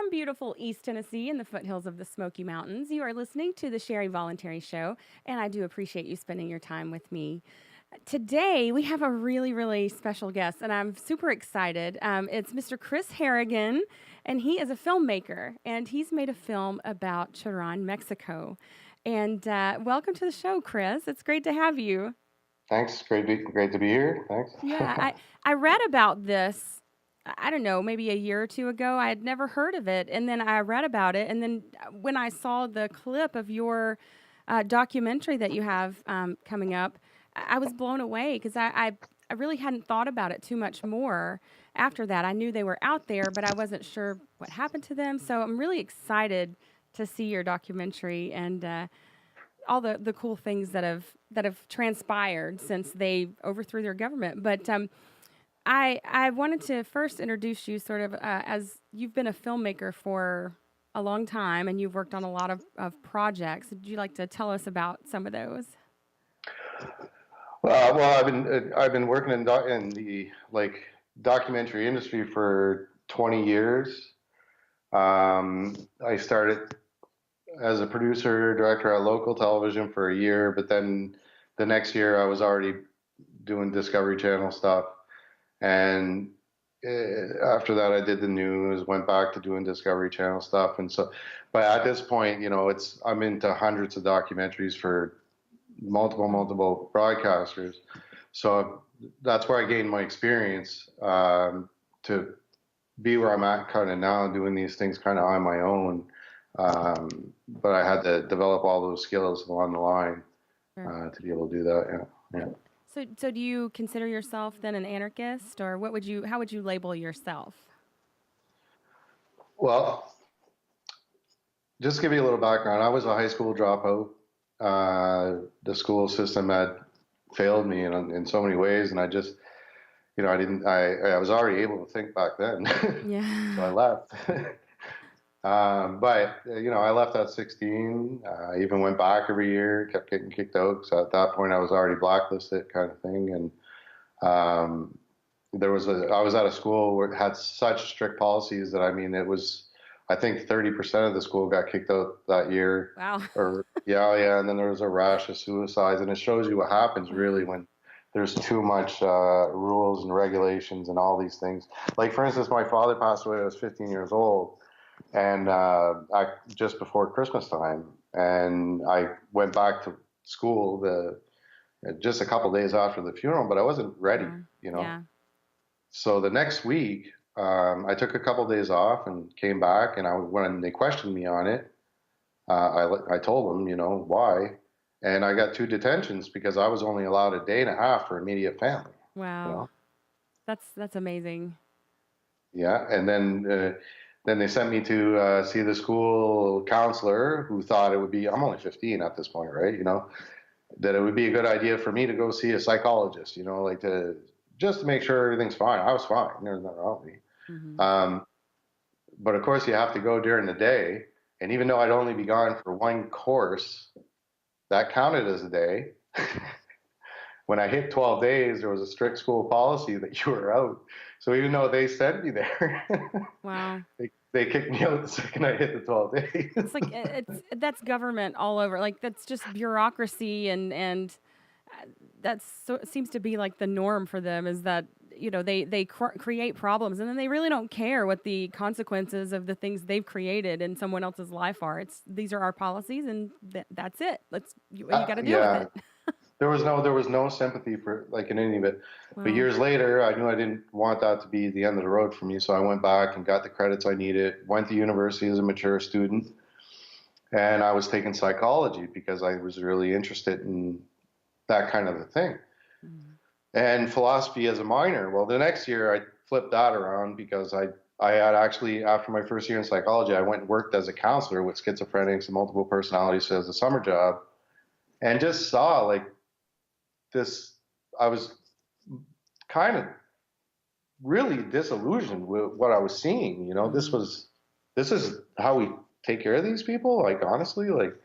from beautiful East Tennessee in the foothills of the Smoky Mountains. You are listening to the Sherry Voluntary Show, and I do appreciate you spending your time with me. Today, we have a really, really special guest, and I'm super excited. It's Mr. Chris Harrigan, and he is a filmmaker, and he's made a film about Cherán, Mexico. And welcome to the show, Chris. It's great to have you. Thanks. Great to be here. Thanks. Yeah, I read about this, I don't know, maybe a year or two ago. I had never heard of it. And then I read about it. And then when I saw the clip of your documentary that you have coming up, I was blown away because I really hadn't thought about it too much more after that. I knew they were out there, but I wasn't sure what happened to them. So I'm really excited to see your documentary and all the cool things that have transpired since they overthrew their government. But I wanted to first introduce you sort of as you've been a filmmaker for a long time and you've worked on a lot of projects. Would you like to tell us about some of those? I've been working in the documentary industry for 20 years. I started as a producer director at local television for a year, but then the next year I was already doing Discovery Channel stuff, and after that I did the news, went back to doing Discovery Channel stuff, and so. But at this point, I'm into hundreds of documentaries for multiple broadcasters, so that's where I gained my experience to be where I'm at kind of now, doing these things kind of on my own. But I had to develop all those skills along the line Sure. to be able to do that. Yeah, yeah. So do you consider yourself then an anarchist, or how would you label yourself? Well, just to give you a little background, I was a high school dropout. The school system had failed me in so many ways, and I just, I was already able to think back then, so I Yeah. left. But I left at 16. I even went back every year, kept getting kicked out. So at that point, I was already blacklisted, kind of thing. And I was at a school where it had such strict policies that, I mean, I think 30% of the school got kicked out that year. Wow. Or yeah, yeah. And then there was a rash of suicides, and it shows you what happens really Wow. when there's too much rules and regulations and all these things. Like, for instance, my father passed away when I was 15 years old, and just before Christmas time, and I went back to school just a couple days after the funeral, but I wasn't ready, Yeah. you know. Yeah. So the next week, I took a couple days off and came back, and when they questioned me on it, I told them, why, and I got two detentions because I was only allowed a day and a half for immediate family, you Wow. know. That's amazing. Yeah, and then they sent me to see the school counselor, who thought it would be. I'm only 15 at this point, right? That it would be a good idea for me to go see a psychologist. Like to just to make sure everything's fine. I was fine. There was nothing wrong with me. Hmm. Um, but of course, you have to go during the day. And even though I'd only be gone for one course, that counted as a day. When I hit 12 days, there was a strict school policy that you were out. So even though they sent me there, Wow. they kicked me out the second I hit the 12 days. It's like that's government all over. Like that's just bureaucracy and that's seems to be like the norm for them is that they create problems and then they really don't care what the consequences of the things they've created in someone else's life are. It's these are our policies and that's it. You got to deal with Yeah, it. there was no sympathy for like in any of it. But Wow. years later, I knew I didn't want that to be the end of the road for me, so I went back and got the credits I needed. Went to university as a mature student, and I was taking psychology because I was really interested in that kind of a thing. Mm. And philosophy as a minor. Well, the next year I flipped that around because I had actually, after my first year in psychology, I went and worked as a counselor with schizophrenics and multiple personalities as a summer job, and just saw like this. I was kind of really disillusioned with what I was seeing. Mm. This is how we take care of these people. Like, honestly, like,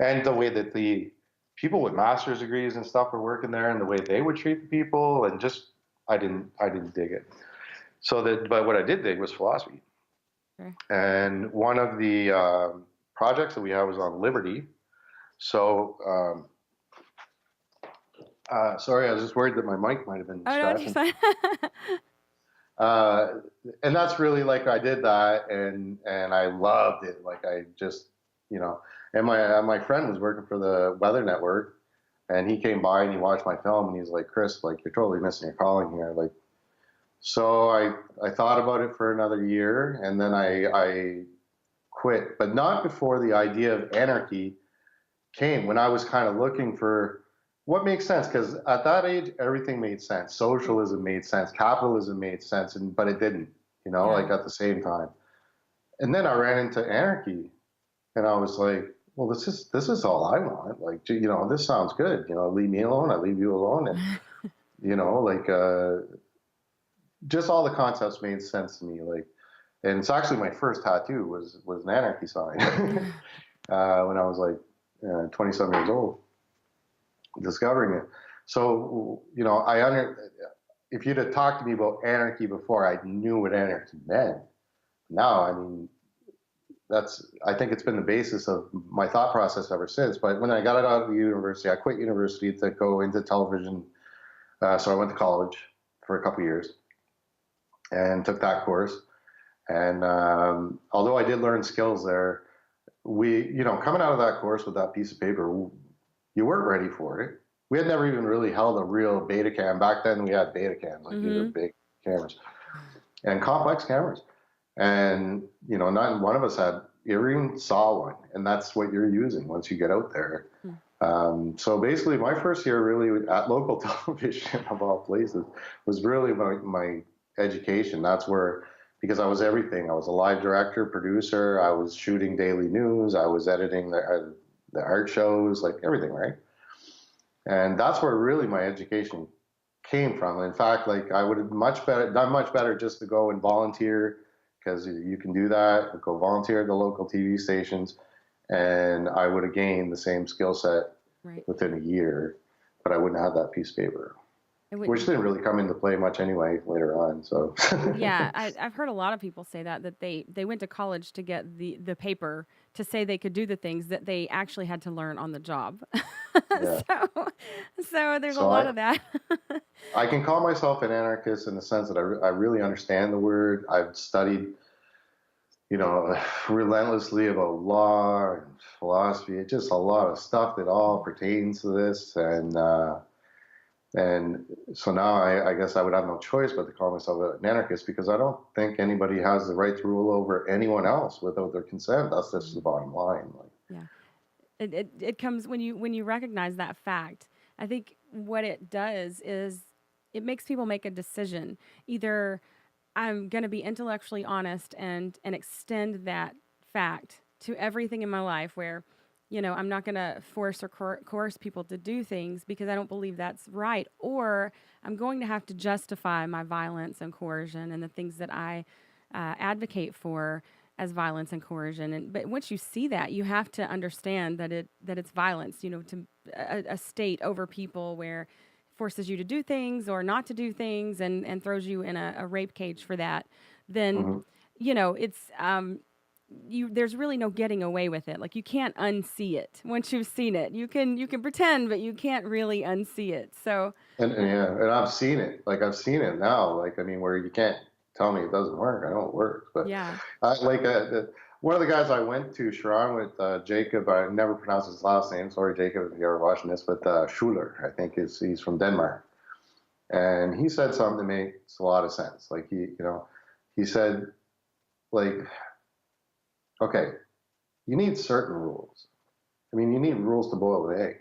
and the way that the people with master's degrees and stuff were working there, and the way they would treat the people, and just I didn't dig it. But what I did dig was philosophy. Sure. And one of the projects that we had was on liberty. So, sorry, I was just worried that my mic might have been Oh no, it's scratching. fine. Uh, and that's really like I did that, and I loved it. Like I just, you know, and my friend was working for the Weather Network, and he came by and he watched my film, and he's like, Chris, like you're totally missing your calling here. Like, so I thought about it for another year, and then I quit, but not before the idea of anarchy came, when I was kind of looking for what makes sense, because at that age everything made sense. Socialism made sense, capitalism made sense, and but it didn't, Yeah. like at the same time. And then I ran into anarchy, and I was like, well, this is all I want. Like, this sounds good. Leave me alone, I leave you alone, and like just all the concepts made sense to me. Like, and it's actually my first tattoo was an anarchy sign when I was like 27 years old, discovering it. So, if you'd have talked to me about anarchy before, I knew what anarchy meant. Now, I mean, I think it's been the basis of my thought process ever since. But when I got out of the university, I quit university to go into television. So I went to college for a couple of years and took that course. And although I did learn skills there, coming out of that course with that piece of paper, you weren't ready for it. We had never even really held a real beta cam. Back then we had beta cams, like these are big cameras and complex cameras. And, not one of us had, you ever even saw one. And that's what you're using once you get out there. So basically my first year really at local television of all places was really my education. That's where, because I was everything. I was a live director, producer. I was shooting daily news. I was editing the art shows, like everything, right? And that's where really my education came from. In fact, like I would have done much better just to go and volunteer, because you can do that. Go volunteer at the local TV stations, and I would have gained the same skill set within a year, but I wouldn't have that piece of paper. Which didn't really come into play much anyway later on. So yeah, I've heard a lot of people say that they went to college to get the paper to say they could do the things that they actually had to learn on the job. Yeah. so there's a lot of that. I can call myself an anarchist in the sense that I really understand the word. I've studied, relentlessly about law and philosophy. It's just a lot of stuff that all pertains to this, and so now I guess I would have no choice but to call myself an anarchist, because I don't think anybody has the right to rule over anyone else without their consent. That's just the bottom line. Like, yeah, it comes when you recognize that fact. I think what it does is it makes people make a decision. Either I'm going to be intellectually honest and extend that fact to everything in my life, where I'm not going to force or coerce people to do things because I don't believe that's right. Or I'm going to have to justify my violence and coercion and the things that I advocate for as violence and coercion. But once you see that, you have to understand that it's violence, to a state over people where it forces you to do things or not to do things and throws you in a rape cage for that. Then, it's... there's really no getting away with it. Like, you can't unsee it once you've seen it. You can pretend, but you can't really unsee it. So and I've seen it. Like, I've seen it now. Like, I mean, where you can't tell me it doesn't work. I know it works. But yeah, one of the guys I went to Sharon with, Jacob. I never pronounced his last name. Sorry, Jacob, if you're ever watching this. But Schuler, I think he's from Denmark, and he said something that makes a lot of sense. Like he said, like, okay, you need certain rules. I mean, you need rules to boil an egg,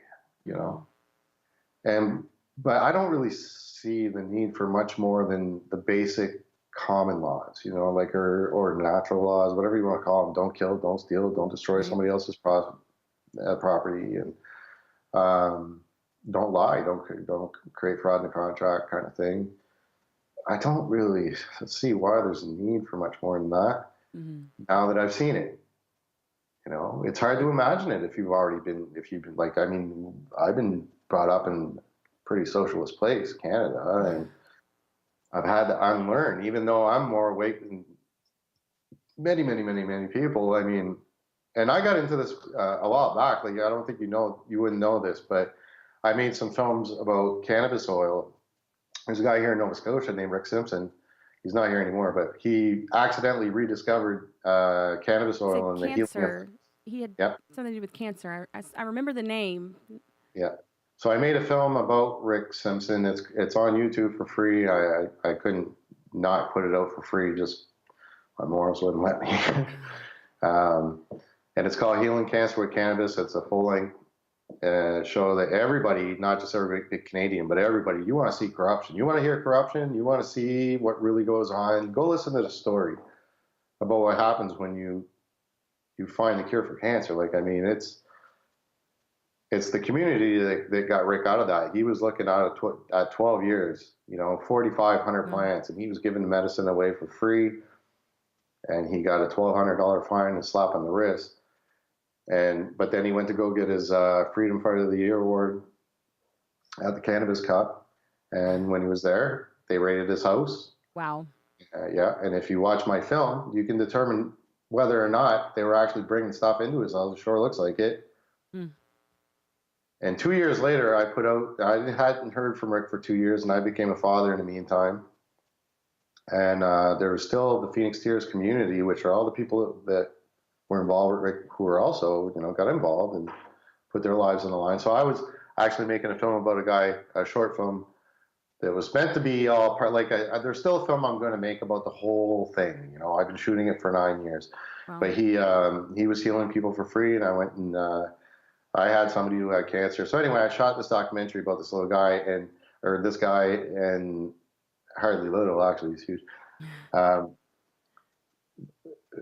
but I don't really see the need for much more than the basic common laws, like, or natural laws, whatever you want to call them. Don't kill, don't steal, don't destroy somebody else's property, and don't lie, don't create fraud in the contract, kind of thing. I don't really see why there's a need for much more than that. Now that I've seen it, it's hard to imagine it if you've been like, I mean, I've been brought up in a pretty socialist place, Canada, and I've had to unlearn, even though I'm more awake than many people. I mean, and I got into this a while back. Like, I don't think you wouldn't know this, but I made some films about cannabis oil. There's a guy here in Nova Scotia named Rick Simpson. He's not here anymore, but he accidentally rediscovered cannabis He said oil and the healing of. cancer. He had Yeah, something to do with cancer. I remember the name. yeah. So I made a film about Rick Simpson. It's on YouTube for free. I couldn't not put it out for free. Just my morals wouldn't let me. um, and it's called Healing Cancer with Cannabis. It's a full length show that everybody, not just every Canadian, but everybody, you want to see corruption. You want to hear corruption. You want to see what really goes on. Go listen to the story about what happens when you find the cure for cancer. Like, I mean, it's the community that got Rick out of that. He was looking at 12 years, 4,500 plants, and he was giving the medicine away for free. And he got a $1,200 fine and a slap on the wrist. But then he went to go get his Freedom Fighter of the Year award at the Cannabis Cup. And when he was there, they raided his house. Wow. Yeah. And if you watch my film, you can determine whether or not they were actually bringing stuff into his house. It sure looks like it. Mm. And 2 years later, I hadn't heard from Rick for 2 years, and I became a father in the meantime. And there was still the Phoenix Tears community, which are all the people that were involved with Rick, who were also, got involved and put their lives on the line. So I was actually making a film about a short film that was meant to be all part, there's still a film I'm going to make about the whole thing. I've been shooting it for 9 years. Wow. But he was healing people for free, and I went and I had somebody who had cancer. So anyway, I shot this documentary about this guy, and hardly little, actually, he's huge.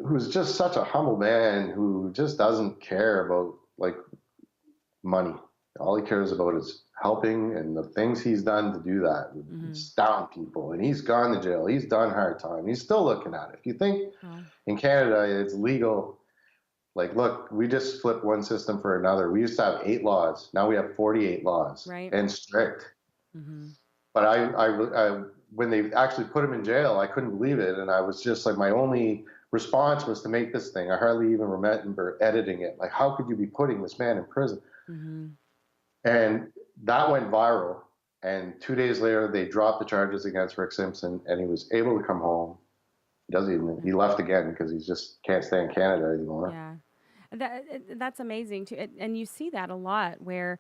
Who's just such a humble man who just doesn't care about money. All he cares about is helping, and the things he's done to do that would astound people. And he's gone to jail. He's done hard time. He's still looking at it. If you think in Canada it's legal, look, we just flipped one system for another. We used to have 8 laws. Now we have 48 laws, right? And strict. Mm-hmm. But I when they actually put him in jail, I couldn't believe it. And I was just my only response was to make this thing. I hardly even remember editing it. How could you be putting this man in prison? Mm-hmm. And that went viral. And 2 days later, they dropped the charges against Rick Simpson, and he was able to come home. He left again because he just can't stay in Canada anymore. Yeah, that's amazing too. And you see that a lot where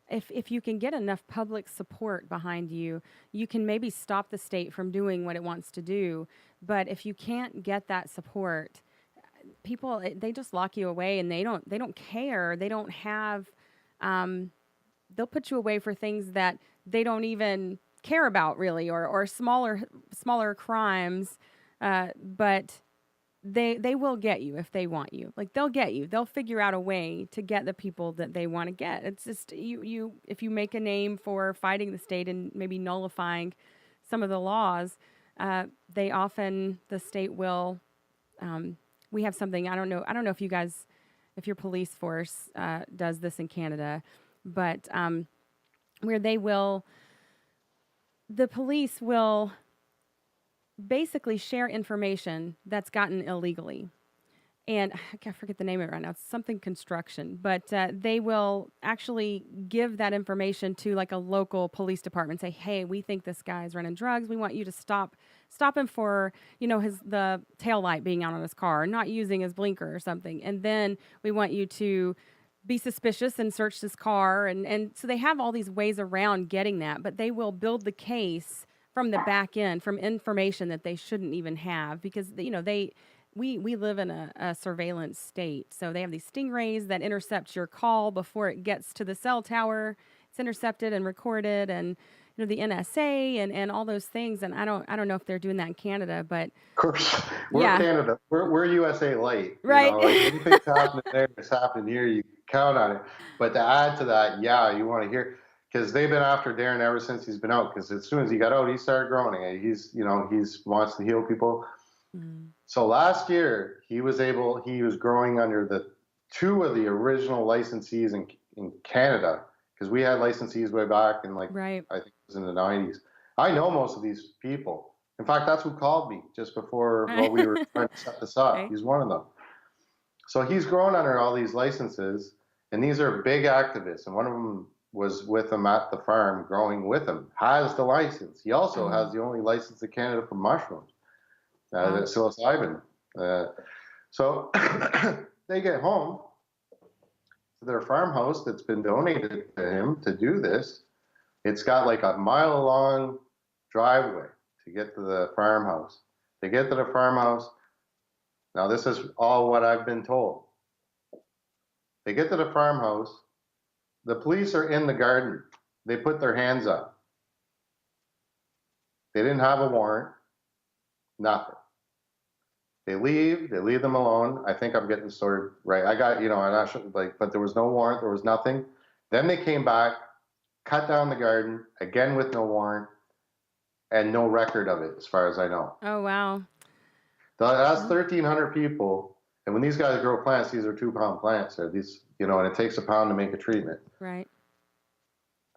if you can get enough public support behind you, you can maybe stop the state from doing what it wants to do. But if you can't get that support, people, they just lock you away, and they don't care. They don't have, they'll put you away for things that they don't even care about really, or smaller crimes. But they will get you if they want you. They'll get you. They'll figure out a way to get the people that they want to get. It's just you if you make a name for fighting the state and maybe nullifying some of the laws, the state will. We have something, I don't know if you guys, if your police force does this in Canada, but where the police will basically share information that's gotten illegally. And I forget the name of it right now. It's something construction. But they will actually give that information to a local police department. Say, hey, we think this guy's running drugs. We want you to stop him for, the taillight being out on his car, not using his blinker or something. And then we want you to be suspicious and search his car. And so they have all these ways around getting that. But they will build the case from the back end, from information that they shouldn't even have, because we live in a surveillance state. So they have these stingrays that intercept your call before it gets to the cell tower. It's intercepted and recorded, and the NSA and all those things. And I don't know if they're doing that in Canada, but of course we're Canada. We're USA light, right? Anything's happening there, it's happening here. You count on it. But to add to that, you want to hear. Because they've been after Darren ever since he's been out. Because as soon as he got out, he started groaning. He's wants to heal people. Mm. So last year he was growing under the 2 of the original licensees in Canada. Because we had licensees way back in right. I think it was in the 90s. I know most of these people. In fact, that's who called me just before while we were trying to set this up. Okay. He's one of them. So he's grown under all these licenses, and these are big activists. And one of them was with him at the farm, growing with him, has the license. He also has the only license in Canada for mushrooms, Wow. psilocybin. So they get home to their farmhouse that's been donated to him to do this. It's got like a mile-long driveway to get to the farmhouse. They get to the farmhouse. Now, this is all what I've been told. They get to the farmhouse. The police are in the garden. They put their hands up. They didn't have a warrant. Nothing. They leave them alone. I think I'm getting the story right. I got, I'm not sure, but there was no warrant. There was nothing. Then they came back, cut down the garden, again with no warrant, and no record of it, as far as I know. Oh, wow. That's 1,300 people. And when these guys grow plants, these are 2-pound plants. Or these, and it takes a pound to make a treatment. Right.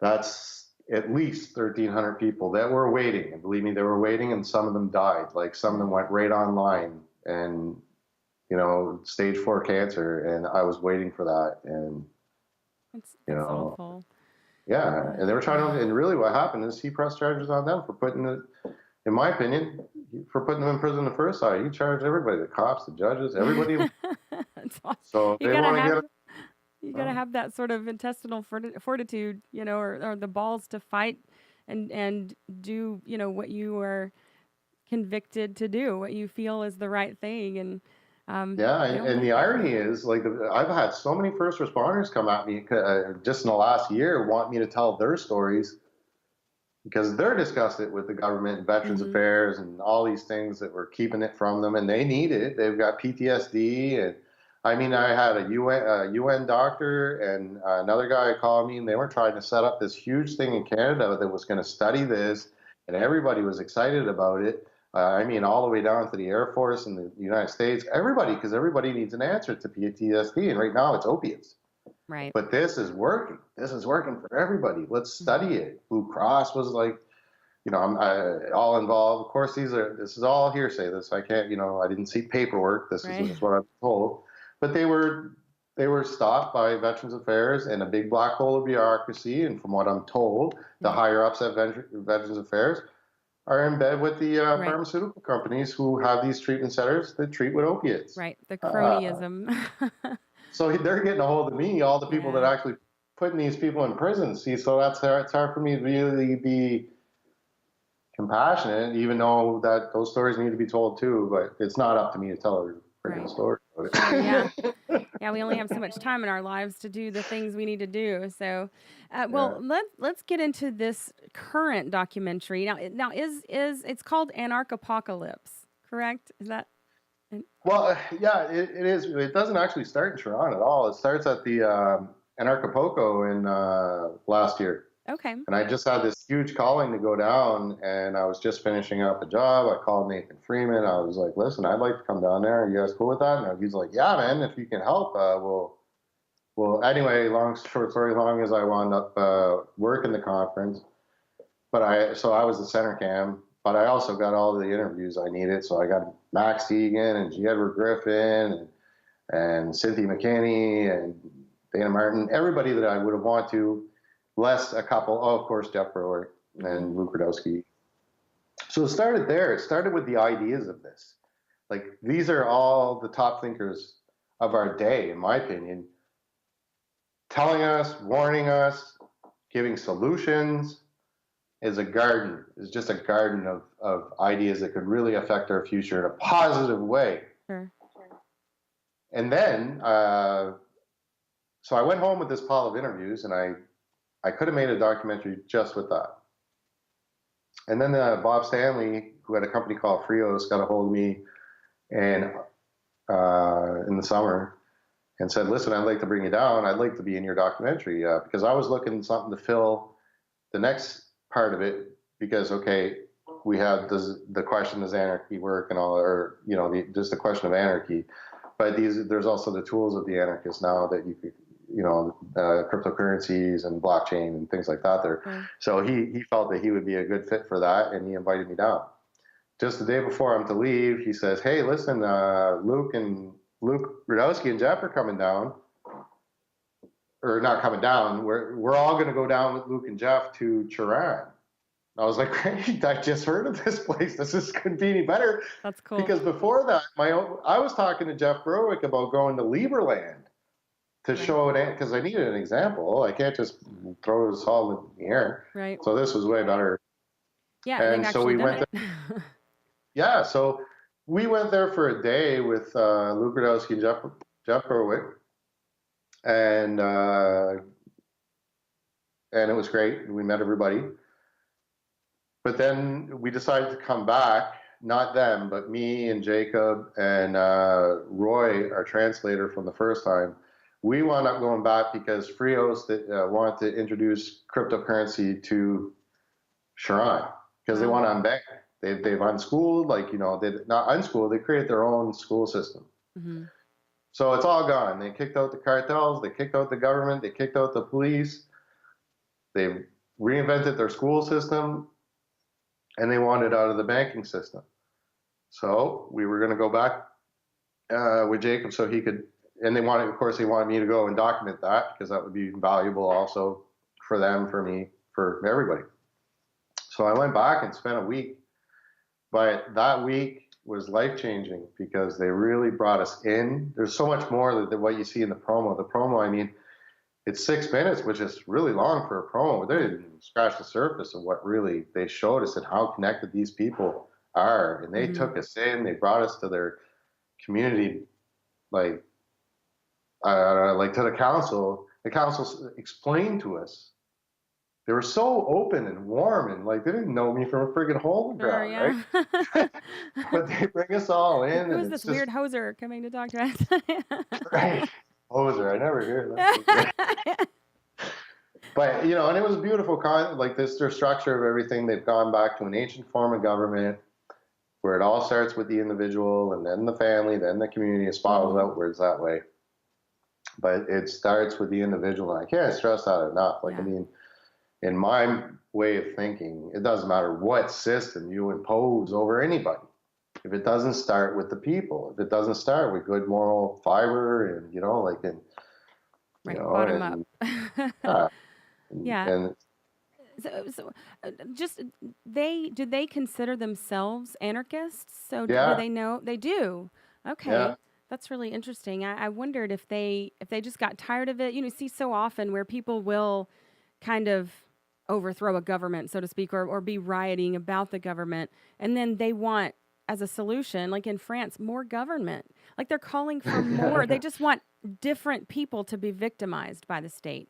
That's at least 1,300 people that were waiting. And believe me, they were waiting, and some of them died. Like, some of them went right online and, stage 4 cancer. And I was waiting for that. And, That's awful. Yeah. And they were trying to, and really what happened is he pressed charges on them for putting it, in my opinion, for putting them in prison the first time. He charged everybody, the cops, the judges, everybody. That's awesome. So You they gotta want to have, get you gotta have that sort of intestinal fortitude, or the balls to fight and do, what you are convicted to do, what you feel is the right thing. And and the irony is, like, I've had so many first responders come at me just in the last year, want me to tell their stories because they're disgusted with the government and Veterans Affairs and all these things that were keeping it from them, and they need it. They've got PTSD, and I mean, I had a UN doctor and another guy called me, and they were trying to set up this huge thing in Canada that was going to study this, and everybody was excited about it. I mean, all the way down to the Air Force and the United States, everybody, because everybody needs an answer to PTSD, and right now it's opiates. Right. But this is working. This is working for everybody. Let's study it. Blue Cross was like, I'm all involved. Of course, this is all hearsay. I can't, I didn't see paperwork. This is what I'm told. But they were stopped by Veterans Affairs and a big black hole of bureaucracy. And from what I'm told, the higher ups at Veterans Affairs are in bed with the pharmaceutical companies who have these treatment centers that treat with opiates. Right, the cronyism. So they're getting a hold of me, all the people that actually putting these people in prison. See, so it's hard for me to really be compassionate, even though that those stories need to be told too. But it's not up to me to tell every freaking story about it. Yeah, we only have so much time in our lives to do the things we need to do. So, let's get into this current documentary. Now is it's called Anarchapocalypse, correct? Is that? Well, yeah, it is. It doesn't actually start in Toronto at all. It starts at the Anarchapoco in last year. Okay. And I just had this huge calling to go down, and I was just finishing up a job. I called Nathan Freeman. I was like, listen, I'd like to come down there. Are you guys cool with that? And he's like, yeah, man, if you can help, well, anyway, short story long is I wound up working the conference. But I was the center cam, but I also got all the interviews I needed. So I got Max Egan and G. Edward Griffin and Cynthia McKinney and Dana Martin, everybody that I would have wanted to, less a couple, of course, Jeff Brewer and Luke Radowski. So it started there. It started with the ideas of this. Like, these are all the top thinkers of our day, in my opinion, telling us, warning us, giving solutions. Is just a garden of ideas that could really affect our future in a positive way. Sure. And then, so I went home with this pile of interviews, and I could have made a documentary just with that. And then Bob Stanley, who had a company called Frios, got a hold of me and in the summer and said, listen, I'd like to bring you down. I'd like to be in your documentary because I was looking something to fill the next part of it because, okay, we have the question, does anarchy work and all, or, just the question of anarchy. But there's also the tools of the anarchists now that you could, cryptocurrencies and blockchain and things like that there. So he felt that he would be a good fit for that, and he invited me down. just the day before I'm to leave, he says, "Hey, listen, Luke Rudowski and Jeff are coming down, or not coming down. We're all going to go down with Luke and Jeff to Chiran." I was like, "Great! I just heard of this place. This couldn't be any better." That's cool. Because before that, I was talking to Jeff Berwick about going to Lieberland to show it, because I needed an example. I can't just throw this all in the air. Right. So this was way better. Yeah, and so we went there. Yeah, so we went there for a day with Luke Rudowski and Jeff Berwick, and it was great. We met everybody. But then we decided to come back, not them, but me and Jacob and Roy, our translator from the first time. We wound up going back because Frios wanted to introduce cryptocurrency to Chiran, because they want to unbank. They've unschooled, they not unschooled, they created their own school system. Mm-hmm. So it's all gone. They kicked out the cartels, they kicked out the government, they kicked out the police, they reinvented their school system, and they wanted out of the banking system. So we were going to go back with Jacob so he could, and they wanted me to go and document that, because that would be valuable also for them, for me, for everybody. So I went back and spent a week, but that week was life-changing because they really brought us in. There's so much more than what you see in the promo. The promo, I mean, it's 6 minutes, which is really long for a promo. They didn't scratch the surface of what really they showed us and how connected these people are. And they took us in. They brought us to their community, like to the council. The council explained to us. They were so open and warm, and they didn't know me from a friggin' hole in the ground, right? But they bring us all in. Who's this weird hoser coming to talk to us? Right. Hoser, I never hear that. But, and it was a beautiful their structure of everything. They've gone back to an ancient form of government where it all starts with the individual, and then the family, then the community. It spirals outwards that way. But it starts with the individual, and I can't stress that enough. I mean, in my way of thinking, it doesn't matter what system you impose over anybody. If it doesn't start with the people, if it doesn't start with good moral fiber, and bottom up. Yeah. And so do they consider themselves anarchists? So do they know? They do. Okay. Yeah. That's really interesting. I wondered if they just got tired of it. You see so often where people will kind of overthrow a government, so to speak, or be rioting about the government, and then they want, as a solution, like in France, more government. Like they're calling for more. They just want different people to be victimized by the state,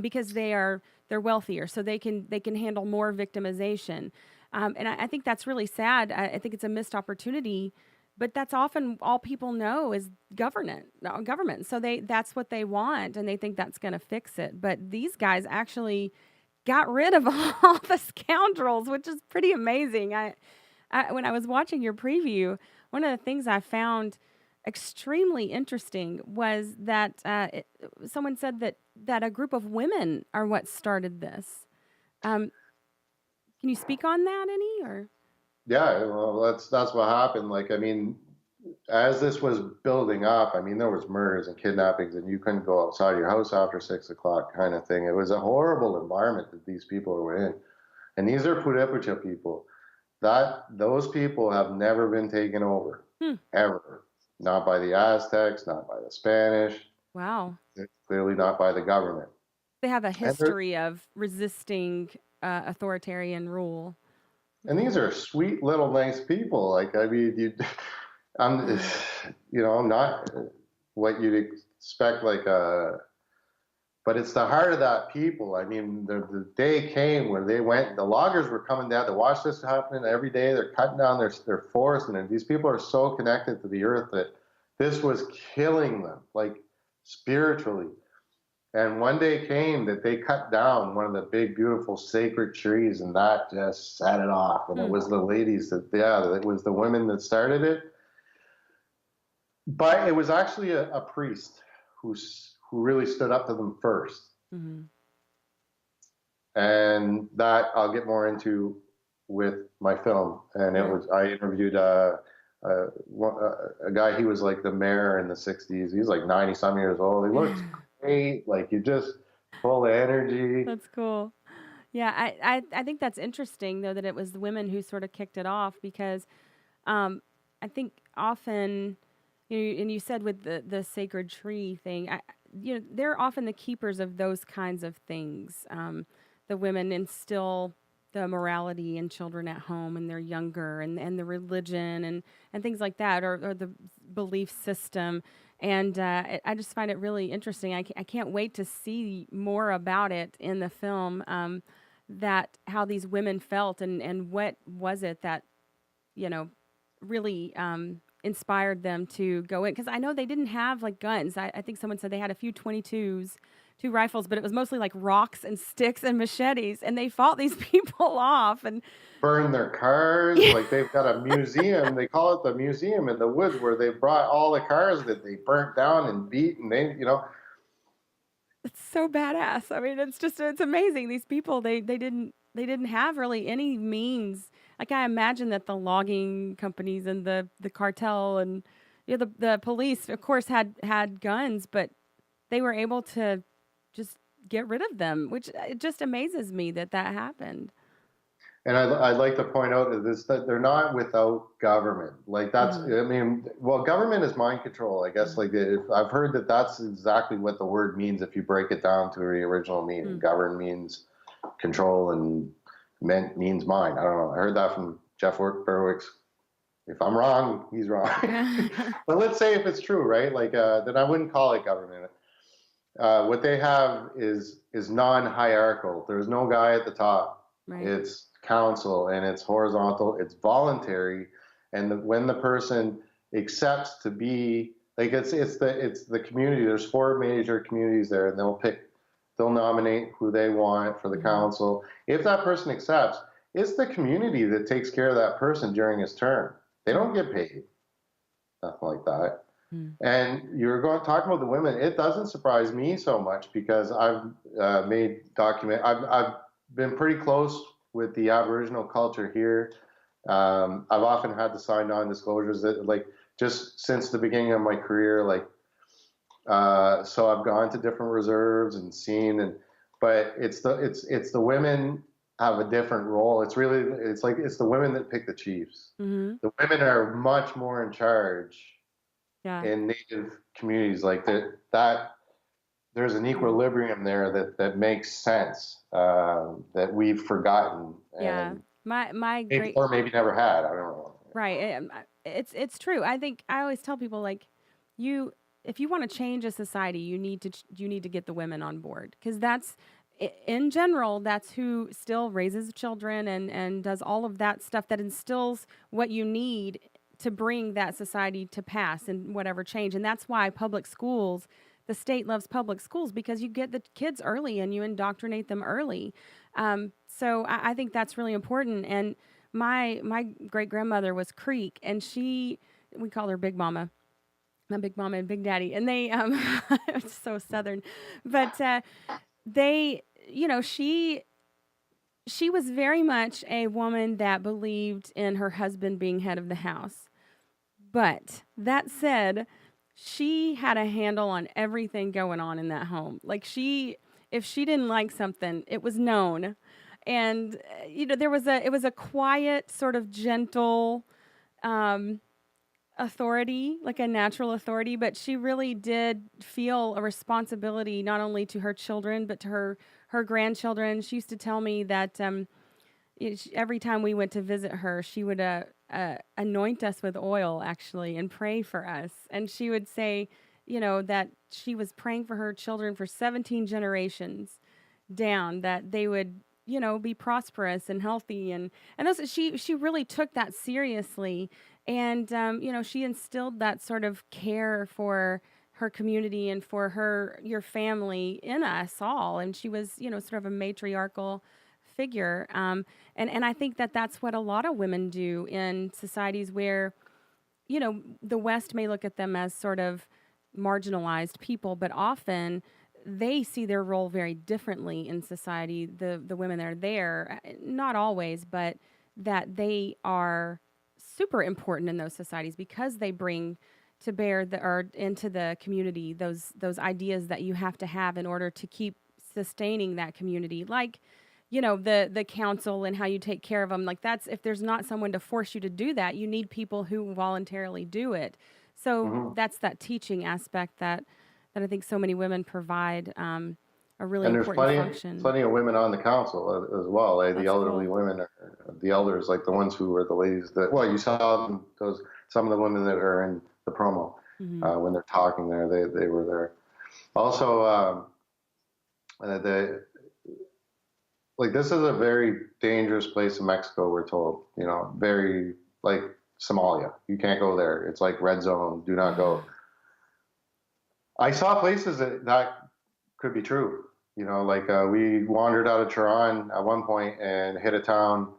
because they're wealthier, so they can handle more victimization. And I think that's really sad. I think it's a missed opportunity. But that's often all people know is government. So that's what they want, and they think that's going to fix it. But these guys actually got rid of all the scoundrels, which is pretty amazing. When I was watching your preview, one of the things I found extremely interesting was that someone said that a group of women are what started this. Can you speak on that any, or? Yeah, well, that's what happened. As this was building up, there was murders and kidnappings, and you couldn't go outside your house after 6 o'clock, kind of thing. It was a horrible environment that these people were in, and these are Purepecha people. Those people have never been taken over, ever. Not by the Aztecs, not by the Spanish. Wow. Clearly not by the government. They have a history of resisting authoritarian rule. And these are sweet little nice people. I'm not what you'd expect, but it's the heart of that people. The day came where they went, the loggers were coming down to watch this happen every day. They're cutting down their forest, and these people are so connected to the earth that this was killing them, spiritually. And one day came that they cut down one of the big, beautiful, sacred trees, and that just set it off. And it was the ladies it was the women that started it. But it was actually a priest who really stood up to them first. Mm-hmm. And that I'll get more into with my film, and it Yeah. was I interviewed a guy. He was like the mayor in the '60s. He's like 90 some years old. He looks great. Like you just full of energy. That's cool. Yeah, I think that's interesting though that it was the women who sort of kicked it off because um, I think often, and you said with the sacred tree thing, they're often the keepers of those kinds of things. The women instill the morality in children at home and they're younger, and the religion and things like that, or the belief system. And I just find it really interesting. I can't wait to see more about it in the film. That how these women felt and what was it that you know, really inspired them to go in. Because I know they didn't have like guns. I think someone said they had a few 22s, two rifles, but it was mostly like rocks and sticks and machetes. And they fought these people off. And Burn their cars. yeah, Like they've got a museum. They call it the museum in the woods where they brought all the cars that they burnt down and beat, and it's so badass. I mean, it's amazing. These people, they didn't have really any means. Like I imagine that the logging companies and the cartel and the police, of course, had guns, but they were able to just get rid of them, which it just amazes me that that happened. And I'd like to point out that they're not without government. Like that's, Hmm. I mean, well, government is mind control, I guess. Like if, I've heard that that's exactly what the word means if you break it down to the original meaning. Govern means control and meant means mind. I don't know. I heard that from Jeff Berwick's. If I'm wrong, he's wrong. Mm. But let's say if it's true, right? Like then I wouldn't call it government. What they have is non-hierarchical. There's no guy at the top. Right. It's council and it's horizontal. It's voluntary, and when the person accepts to be like it's the community. There's four major communities there, and they'll nominate who they want for the Hmm. council. If that person accepts, it's the community that takes care of that person during his term. They don't Right. get paid, nothing like that. Mm. And you're going talking about the women. It doesn't surprise me so much because I've I've been pretty close with the Aboriginal culture here. I've often had to sign non-disclosures that like just since the beginning of my career, like so I've gone to different reserves and seen but it's the women have a different role. It's the women that pick the chiefs. Hmm. The women are much more in charge Yeah. in native communities like that there's an Mm. equilibrium there that makes sense that we've forgotten Yeah. and My maybe, great or maybe never had. I don't know. right. It's true. I think I always tell people like you if you want to change a society, you need to get the women on board because in general that's who still raises children and does all of that stuff that instills what you need to bring that society to pass and whatever change. And that's why public schools, the state loves public schools because you get the kids early and you indoctrinate them early. So I think that's really important. And my great grandmother was Creek, and we call her Big Mama, my Big Mama and Big Daddy, and they it's so Southern, but they she was very much a woman that believed in her husband being head of the house. But that said, she had a handle on everything going on in that home. Like if she didn't like something, it was known. And it was a quiet, sort of gentle um, authority, like a natural authority, but she really did feel a responsibility not only to her children but to her grandchildren. She used to tell me that every time we went to visit her, she would anoint us with oil, actually, and pray for us. And she would say, that she was praying for her children for 17 generations down, that they would, be prosperous and healthy. And she really took that seriously. And, she instilled that sort of care for her community and for your family in us all. And she was, sort of a matriarchal figure. And I think that that's what a lot of women do in societies where, the West may look at them as sort of marginalized people, but often they see their role very differently in society. The women that are there, not always, but that they are super important in those societies because they bring to bear or into the community those ideas that you have to have in order to keep sustaining that community, like the council and how you take care of them. Like, that's, if there's not someone to force you to do that, you need people who voluntarily do it. So Hmm. that's that teaching aspect that I think so many women provide, a really And there's important function. plenty of women on the council as well. The That's elderly cool. women, the elders, like the ones who were the ladies that, well, you saw them, those, some of the women that are in the promo, Hmm. when they're talking there, they were there. Also, the, like, this is a very dangerous place in Mexico, we're told, very, like Somalia. You can't go there. It's like red zone, do not go. I saw places that could be true. Like, we wandered out of Tehran at one point and hit a town.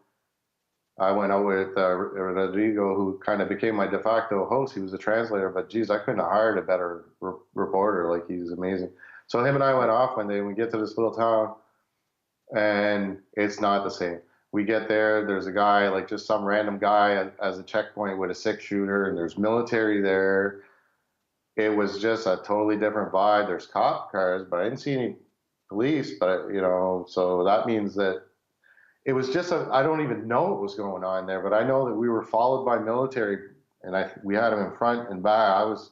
I went out with Rodrigo, who kind of became my de facto host. He was a translator, but geez, I couldn't have hired a better reporter. Like, he's amazing. So him and I went off one day, and we get to this little town, and it's not the same. We get there, there's a guy, like just some random guy as a checkpoint with a 6-shooter, and there's military there. It was just a totally different vibe. There's cop cars, but I didn't see any police. But so that means that it was just I don't even know what was going on there, but I know that we were followed by military, and we had them in front and back. I was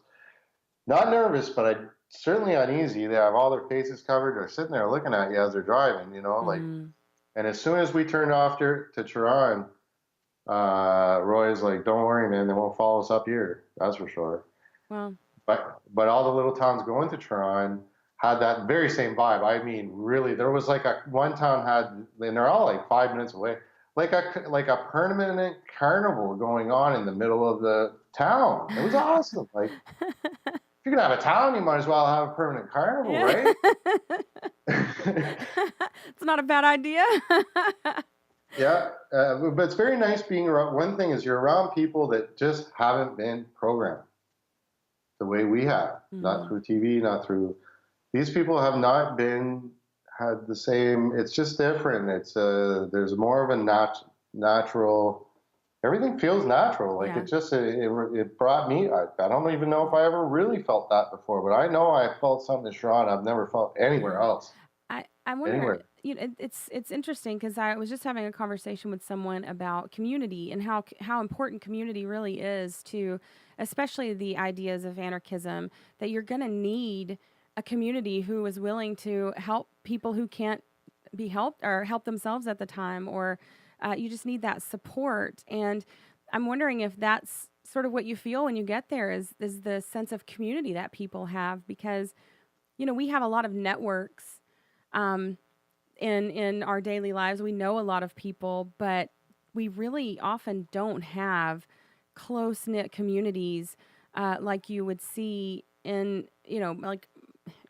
not nervous, but I certainly uneasy. They have all their faces covered. They're sitting there looking at you as they're driving, like. Hmm. And as soon as we turned off to Tehran, Roy's like, "Don't worry, man. They won't follow us up here. That's for sure." Well, But all the little towns going to Tehran had that very same vibe. I mean, really, there was like one town had, and they're all like 5 minutes away, like a permanent carnival going on in the middle of the town. It was awesome. Like, if you're gonna have a town, you might as well have a permanent carnival, yeah. right? It's not a bad idea. Yeah, but it's very nice being around. One thing is you're around people that just haven't been programmed the way we have, not Hmm. through TV, not through. These people have not been had the same. It's just different. There's more of a natural. Everything feels natural. Like, Yeah. it brought me. I don't even know if I ever really felt that before, but I know I felt something in Toronto I've never felt anywhere Yeah. else. I wonder, Anywhere. it's interesting because I was just having a conversation with someone about community and how important community really is to, especially the ideas of anarchism, that you're going to need a community who is willing to help people who can't be helped or help themselves at the time, or you just need that support. And I'm wondering if that's sort of what you feel when you get there, is the sense of community that people have, because we have a lot of networks, um, in our daily lives. We know a lot of people, but we really often don't have close knit communities, like you would see in like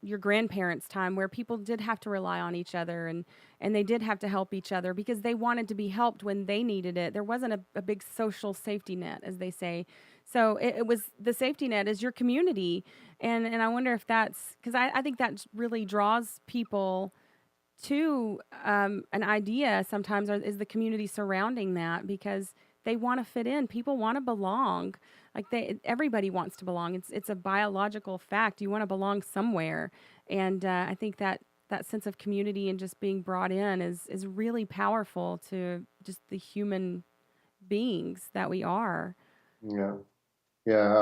your grandparents' time, where people did have to rely on each other, and they did have to help each other because they wanted to be helped when they needed it. There wasn't a big social safety net, as they say. So it was, the safety net is your community. And I wonder if that's because I think that really draws people to, an idea sometimes, is the community surrounding that, because they want to fit in. People want to belong. Like, everybody wants to belong. It's a biological fact. You want to belong somewhere, and I think that sense of community and just being brought in is really powerful to just the human beings that we are. Yeah. Yeah,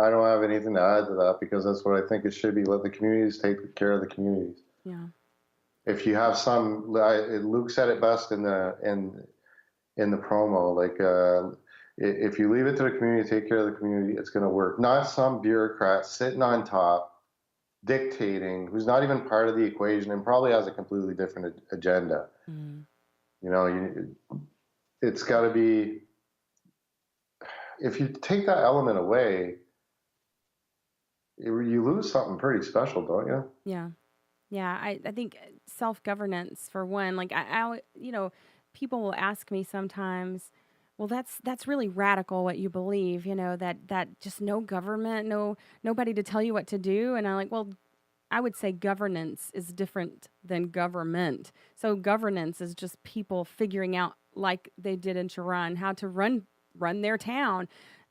I don't have anything to add to that because that's what I think it should be. Let the communities take care of the communities. Yeah. If you have Luke said it best in the promo. Like, if you leave it to the community, take care of the community, it's going to work. Not some bureaucrat sitting on top, dictating, who's not even part of the equation and probably has a completely different agenda. Mm. You know, it's got to be. If you take that element away, you lose something pretty special, don't you? Yeah. Yeah, I think self governance, for one. Like, people will ask me sometimes, well, that's really radical what you believe. That just no government, nobody to tell you what to do. And I'm like, well, I would say governance is different than government. So governance is just people figuring out like they did in Chiron, how to run their town.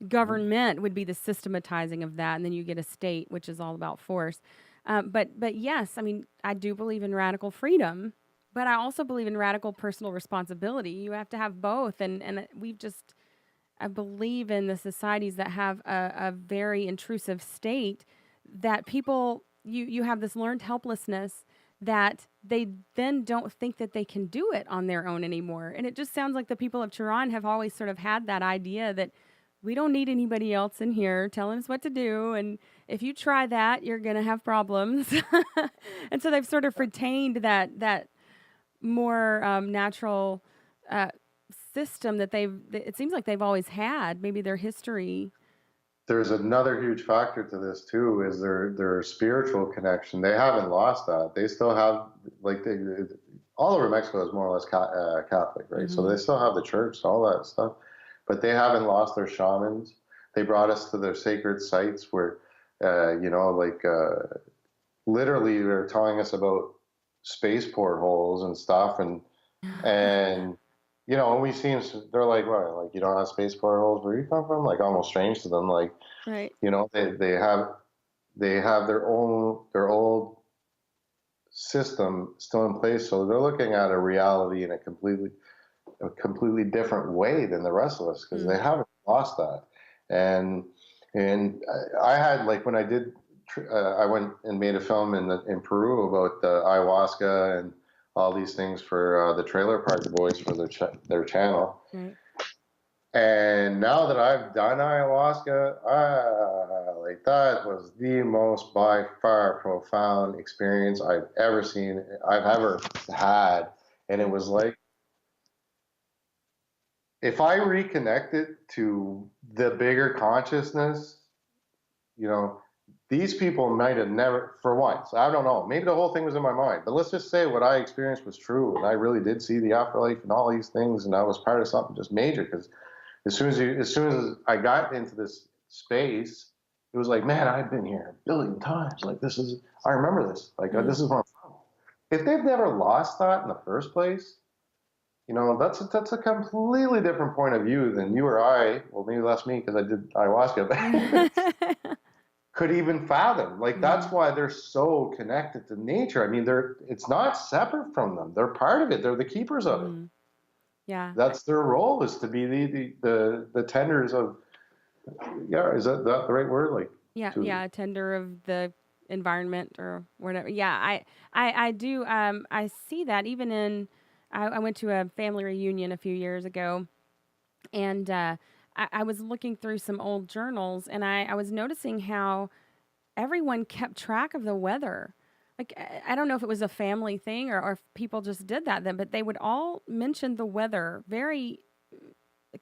Government would be the systematizing of that, and then you get a state, which is all about force. But yes, I mean, I do believe in radical freedom, but I also believe in radical personal responsibility. You have to have both, and we've just I believe in the societies that have a very intrusive state that people you have this learned helplessness that they then don't think that they can do it on their own anymore. And it just sounds like the people of Tehran have always sort of had that idea that we don't need anybody else in here telling us what to do. And if you try that, you're going to have problems. And so they've sort of retained that more natural uh, system that it seems like they've always had, maybe their history. There's another huge factor to this too, is their spiritual connection. They haven't lost that. They still have, like, all over Mexico is more or less Catholic, right? So they still have the church, all that stuff, but they haven't lost their shamans. They brought us to their sacred sites where, literally they're telling us about space portholes and stuff, and when we see them, they're like, "What? Like, you don't have space portholes? Where you come from?" Like, almost strange to them. Like, Right. They have their old system still in place, so they're looking at a reality in a completely different way than the rest of us, because they haven't lost that. And I had, like, when I did, I went and made a film in Peru about the ayahuasca and all these things for the Trailer Park Boys for their channel. Right. And now that I've done ayahuasca, like, that was the most by far profound experience I've ever had. And it was like, if I reconnected to the bigger consciousness, these people might have never, for once, I don't know, maybe the whole thing was in my mind, but let's just say what I experienced was true, and I really did see the afterlife and all these things, and I was part of something just major. Because as soon as I got into this space, it was like, man, I've been here a billion times. Like, I remember this. Like, this is where I'm from. If they've never lost that in the first place, that's a completely different point of view than you or I, well, maybe that's me because I did ayahuasca, but could even fathom. Like, that's why they're so connected to nature. I mean, it's not separate from them. They're part of it. They're the keepers of it. Yeah. That's their role, is to be the tenders of, yeah, is that the right word? Like, Yeah, tender of the environment or whatever. Yeah, I do. I see that even in. I went to a family reunion a few years ago, and I was looking through some old journals, and I was noticing how everyone kept track of the weather. Like, I don't know if it was a family thing or if people just did that then, but they would all mention the weather very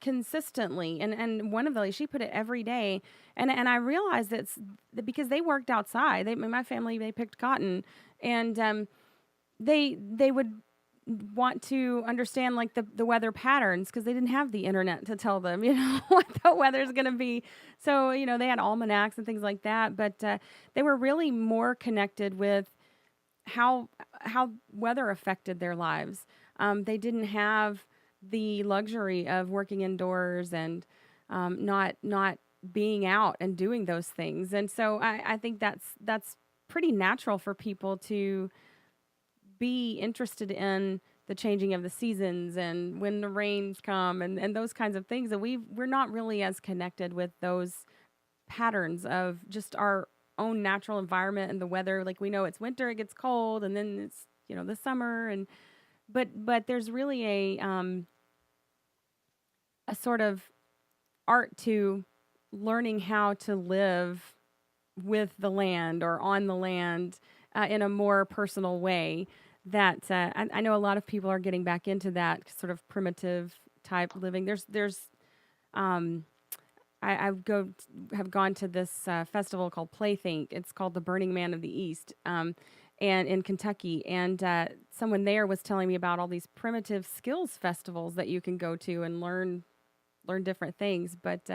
consistently. And one of the ladies, she put it every day. And I realized that because they worked outside. My family, they picked cotton, and they would want to understand, like, the weather patterns, because they didn't have the internet to tell them, what the weather's going to be. So, they had almanacs and things like that, but they were really more connected with how weather affected their lives. They didn't have the luxury of working indoors and not being out and doing those things. And so I think that's pretty natural for people to be interested in the changing of the seasons and when the rains come and those kinds of things. And we're not really as connected with those patterns of just our own natural environment and the weather. Like, we know it's winter, it gets cold, and then it's, the summer. And but there's really a sort of art to learning how to live with the land or on the land in a more personal way. That I know a lot of people are getting back into that sort of primitive type living. Have gone to this festival called Playthink. It's called the Burning Man of the East, and in Kentucky. And someone there was telling me about all these primitive skills festivals that you can go to and learn different things. But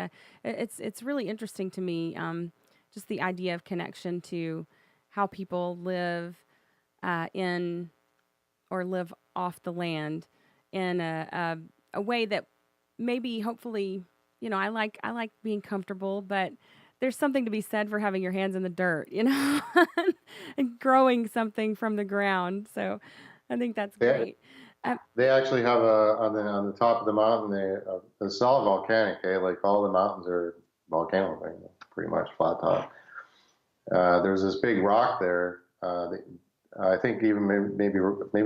it's really interesting to me, just the idea of connection to how people live in or live off the land in a way that maybe hopefully, I like being comfortable, but there's something to be said for having your hands in the dirt, and growing something from the ground. So I think that's They, great. Um, they actually have a on the top of the mountain. It's all volcanic. Like all the mountains are volcano, like, pretty much flat top. There's this big rock there. I think even maybe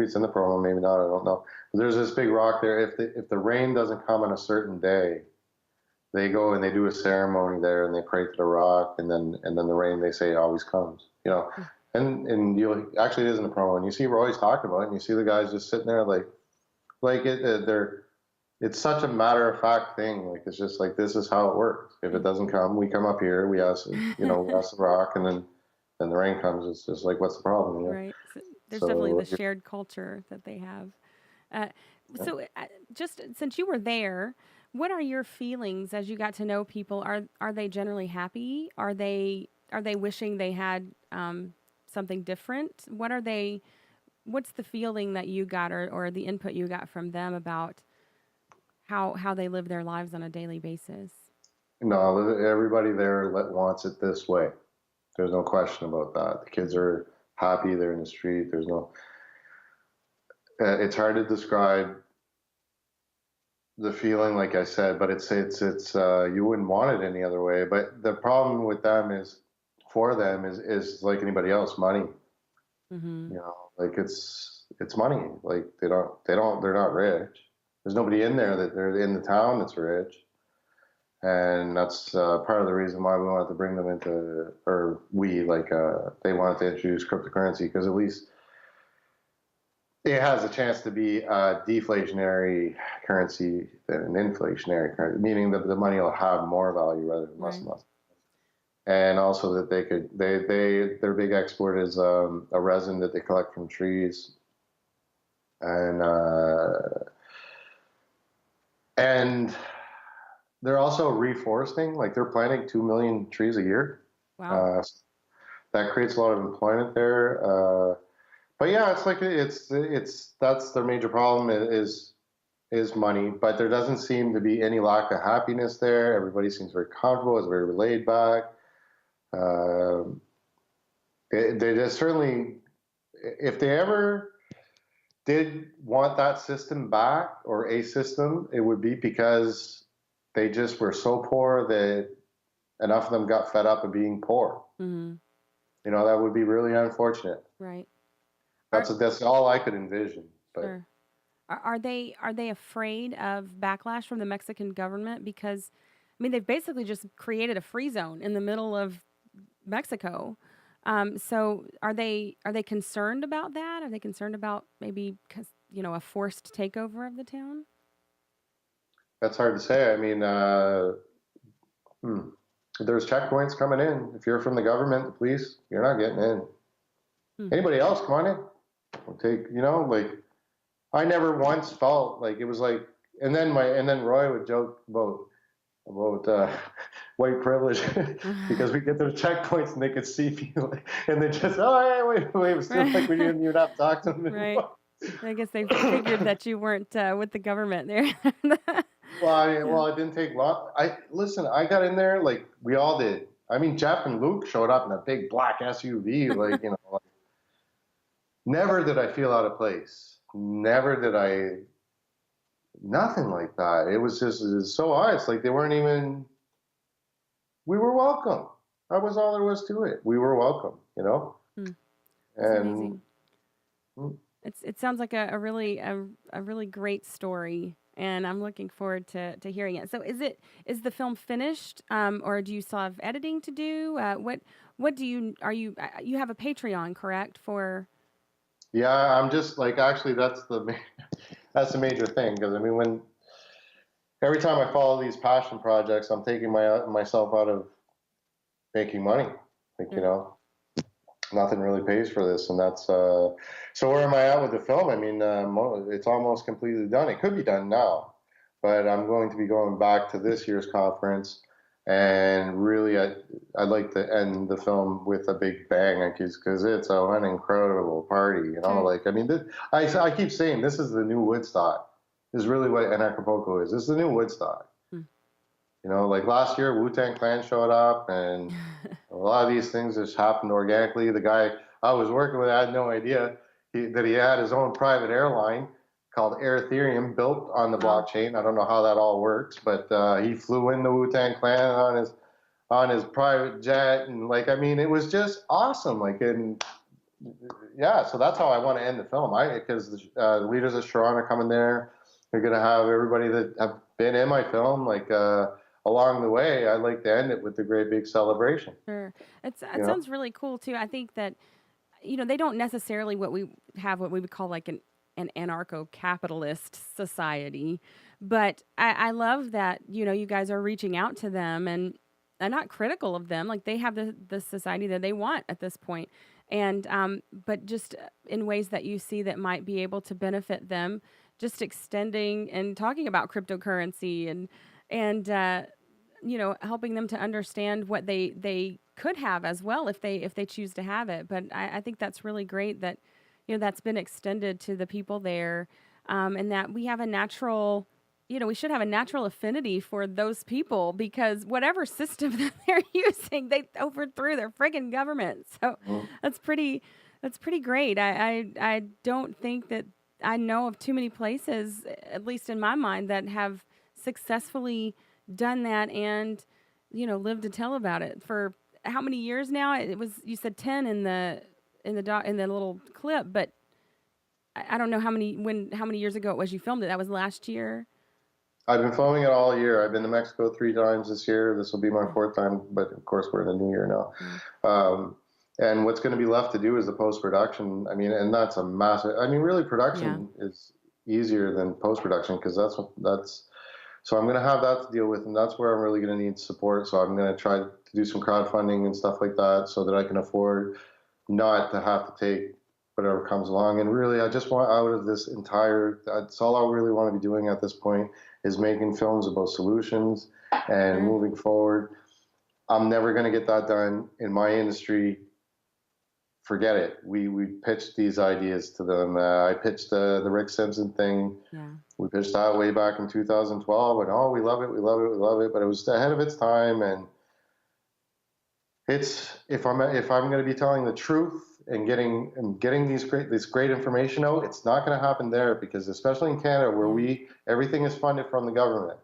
it's in the promo, maybe not. I don't know. But there's this big rock there. If the rain doesn't come on a certain day, they go and they do a ceremony there and they pray to the rock, and then the rain, they say, always comes. And you actually, it is in the promo, and you see Roy's talking about it, and you see the guys just sitting there they're. It's such a matter of fact thing. Like, it's just like, this is how it works. If it doesn't come, we come up here, we ask the rock, and then the rain comes. It's just like, what's the problem? right. So there's definitely So the shared culture that they have. Uh, so, just since you were there, what are your feelings as you got to know people? Are they generally happy? Are they wishing they had something different? What's the feeling that you got, or the input you got from them about how they live their lives on a daily basis? no, everybody there wants it this way. There's no question about that. The kids are happy. They're in the street. There's no. It's hard to describe the feeling, like I said, but it's you wouldn't want it any other way. But the problem with them for them is like anybody else, money. Mm-hmm. Like it's money. Like they're not rich. There's nobody in there that they're in the town that's rich, and that's part of the reason why we wanted to bring them into, or they wanted to introduce cryptocurrency, because at least it has a chance to be a deflationary currency than an inflationary currency, meaning that the money will have more value rather than less and less. And also that their big export is a resin that they collect from trees, and they're also reforesting. Like, they're planting 2 million trees a year. Wow. That creates a lot of employment there. But yeah, that's their major problem is money. But there doesn't seem to be any lack of happiness there. Everybody seems very comfortable. It's very laid back. They just certainly, if they ever did want that system back, or a system, it would be because they just were so poor that enough of them got fed up of being poor. Mm-hmm. That would be really unfortunate. Right. That's all I could envision. But Sure. Are they afraid of backlash from the Mexican government? Because, I mean, they've basically just created a free zone in the middle of Mexico. So are they concerned about that? Are they concerned about maybe a forced takeover of the town? that's hard to say. I mean, there's checkpoints coming in. If you're from the government, the police, you're not getting in. Anybody else, come on in. We'll take, I never once felt like it was like, and then Roy would joke about white privilege because we get to the checkpoints and they could see people, and they just, oh, hey, wait, it's still like we didn't even have to talk to them anymore. Right. I guess they figured that you weren't with the government there. Well, it didn't take long. I got in there like we all did. I mean, Jeff and Luke showed up in a big black SUV, never did I feel out of place. Never did I. Nothing like that. It was so odd. It's like they weren't even. We were welcome. That was all there was to it. We were welcome, That's and amazing. It sounds like a really great story, and I'm looking forward to hearing it. So is the film finished, or do you still have editing to do? What do you have a Patreon, correct? Yeah, I'm just like, actually that's the major thing, because I mean, every time I follow these passion projects, I'm taking myself out of making money. Like, nothing really pays for this, and that's so where am I at with the film? I mean, it's almost completely done. It could be done now, but I'm going to be going back to this year's conference, and really I'd like to end the film with a big bang, because it's an incredible party. Sure. Like, I mean, I keep saying this is the new Woodstock. is really what Anarchapocalypse is. This is the new Woodstock. Mm. You know, like last year, Wu-Tang Clan showed up, and a lot of these things just happened organically. The guy I was working with, I had no idea that he had his own private airline called Ethereum built on the Wow. blockchain. I don't know how that all works, but he flew in the Wu-Tang Clan on his private jet, and like, I mean, it was just awesome. Like, and yeah, so that's how I want to end the film. Because the leaders of Sharon are coming there. They're gonna have everybody that have been in my film, like along the way. I'd like to end it with a great big celebration. Sure. You It know, sounds really cool too. I think that, they don't necessarily what we would call like an anarcho-capitalist society, but I love that, you guys are reaching out to them and not critical of them. Like they have the society that they want at this point. And but just in ways that you see that might be able to benefit them, just extending and talking about cryptocurrency and helping them to understand what they could have as well if they choose to have it. But I think that's really great that that's been extended to the people there, and that we have a natural. We should have a natural affinity for those people because whatever system that they're using, they overthrew their friggin' government. So mm-hmm. that's pretty great. I don't think that I know of too many places, at least in my mind, that have successfully done that and lived to tell about it for how many years now. It was, you said 10 in the little clip, but I don't know how many years ago it was you filmed it. That was last year. I've been filming it all year. I've been to Mexico 3 times this year. This will be my 4th time, but of course we're in the new year now. And what's going to be left to do is the post-production. I mean, and that's a massive. I mean, really, production is easier than post-production because that's. So I'm going to have that to deal with, and that's where I'm really going to need support. So I'm going to try to do some crowdfunding and stuff like that, so that I can afford not to have to take whatever comes along. And really, I just want out of this entire. That's all I really want to be doing at this point is making films about solutions and moving forward. I'm never going to get that done in my industry. Forget it. We pitched these ideas to them. I pitched the Rick Simpson thing. Yeah. We pitched that way back in 2012, and oh, we love it, we love it, we love it. But it was ahead of its time, and it's if I'm going to be telling the truth and getting this great information out, it's not going to happen there because especially in Canada where everything is funded from the government.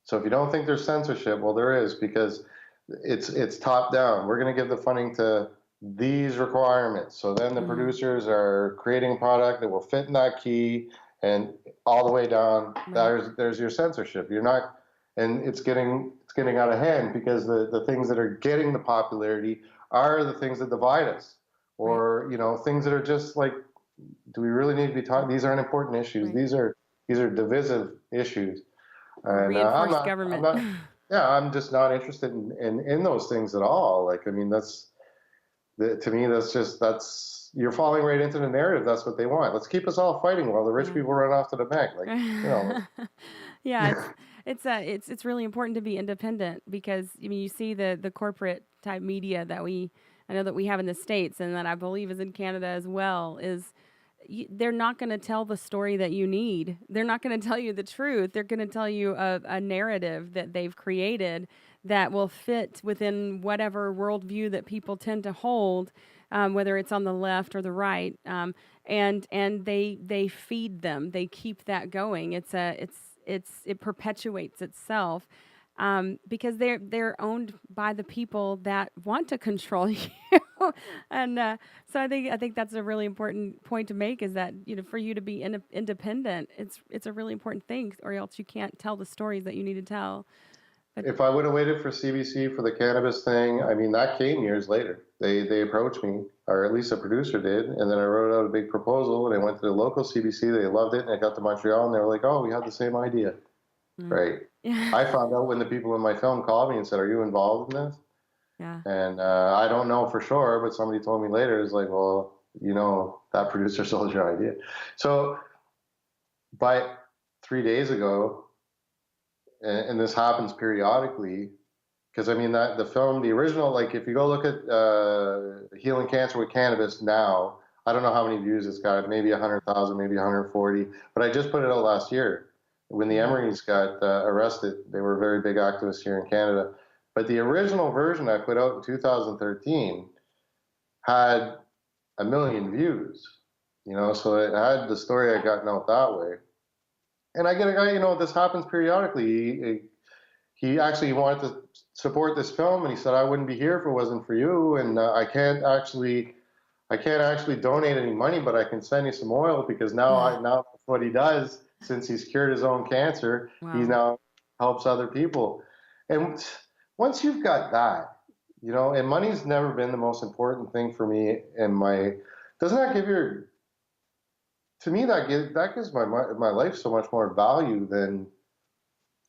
So if you don't think there's censorship, well, there is because it's top down. We're going to give the funding to these requirements. So then the producers are creating a product that will fit in that key and all the way down. There's your censorship. You're not, and it's getting out of hand because the things that are getting the popularity are the things that divide us, or things that are just like, do we really need to be talking? These aren't important issues. These are divisive issues. And Reinforced government. I'm just not interested in those things at all. Like, I mean, to me, that's you're falling right into the narrative. That's what they want. Let's keep us all fighting while the rich people run off to the bank. Like, Yeah, it's really important to be independent because I mean you see the corporate type media that I know that we have in the States and that I believe is in Canada as well is. They're not going to tell the story that you need. They're not going to tell you the truth. They're going to tell you a narrative that they've created that will fit within whatever worldview that people tend to hold, whether it's on the left or the right. And they feed them. They keep that going. It perpetuates itself. Because they're owned by the people that want to control you, and so I think that's a really important point to make. Is that for you to be independent, it's a really important thing, or else you can't tell the stories that you need to tell. But if I would have waited for CBC for the cannabis thing, I mean that came years later. They approached me, or at least a producer did, and then I wrote out a big proposal, and I went to the local CBC. They loved it, and I got to Montreal, and they were like, "Oh, we had the same idea." Right. Yeah. I found out when the people in my film called me and said, "Are you involved in this?" Yeah. And I don't know for sure, but somebody told me later. It's like, well, that producer sold your idea. So, but 3 days ago, and this happens periodically, because I mean that the film, the original, like if you go look at Healing Cancer with Cannabis now, I don't know how many views it's got, maybe 100,000, maybe 140. But I just put it out last year when the Mm. Emerys got arrested. They were very big activists here in Canada. But the original version I put out in 2013 had 1 million views. So it had the story I gotten out that way. And I get a guy, this happens periodically. He actually wanted to support this film, and he said, I wouldn't be here if it wasn't for you, and I can't actually donate any money, but I can send you some oil, because now that's what he does. Since he's cured his own cancer, he Wow. now helps other people. And once you've got that, and money's never been the most important thing for me. Doesn't that give your to me that gives my life so much more value than.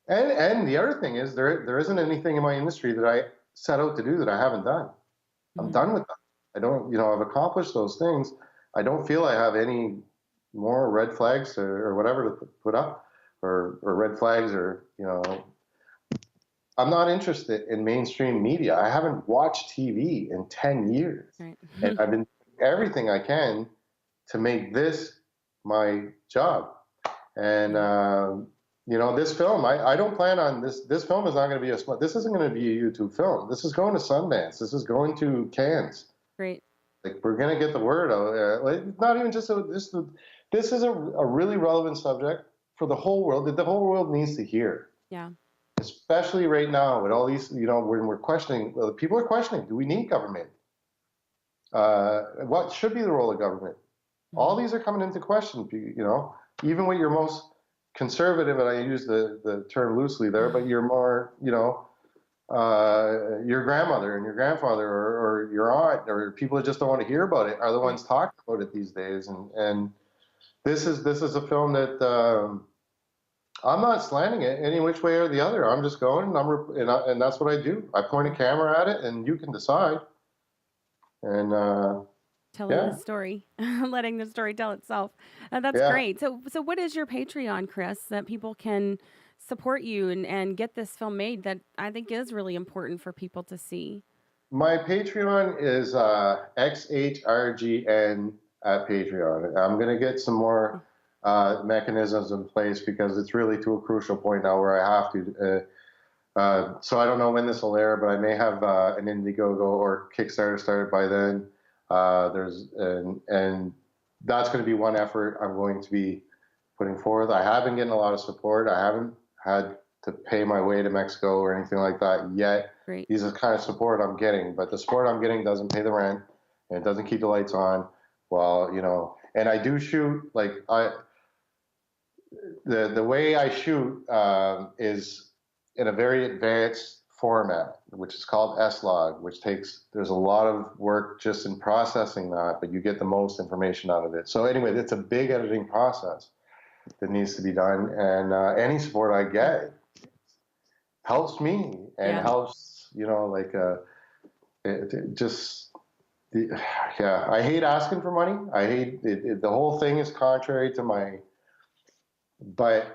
And the other thing is, there isn't anything in my industry that I set out to do that I haven't done. I'm Mm. done with that. I don't, I've accomplished those things. I don't feel I have any more red flags or whatever to put up, or red flags, or, I'm not interested in mainstream media. I haven't watched TV in 10 years. Right. And I've been doing everything I can to make this my job. And, this film, I don't plan on this film is not going to be this isn't going to be a YouTube film. This is going to Sundance. This is going to Cannes. Great. Like, we're going to get the word out there. Like, not even just this is a really relevant subject for the whole world, that the whole world needs to hear. Yeah. Especially right now with all these, when we're questioning, well, people are questioning, do we need government? What should be the role of government? All these are coming into question, even with your most conservative, and I use the term loosely there, but you're more, your grandmother and your grandfather, or your aunt, or people that just don't want to hear about it, are the ones talking about it these days. And this is a film that I'm not slanting it any which way or the other. I'm just going, and that's what I do. I point a camera at it, and you can decide. And Telling the yeah, story, letting the story tell itself. That's yeah. great. So what is your Patreon, Chris, that people can support you and get this film made, that I think is really important for people to see? My Patreon is XHRGN at Patreon. I'm going to get some more mechanisms in place, because it's really to a crucial point now where I have to. So I don't know when this will air, but I may have an Indiegogo or Kickstarter started by then. And that's going to be one effort I'm going to be putting forth. I have been getting a lot of support. I haven't had to pay my way to Mexico or anything like that yet. Great. These are the kind of support I'm getting, but the support I'm getting doesn't pay the rent, and it doesn't keep the lights on. Well, and I do shoot, like, the way I shoot is in a very advanced format, which is called S-Log, there's a lot of work just in processing that, but you get the most information out of it. So anyway, it's a big editing process that needs to be done, and any support I get helps me, and helps, it just, yeah, I hate asking for money. I hate it. The whole thing is contrary to but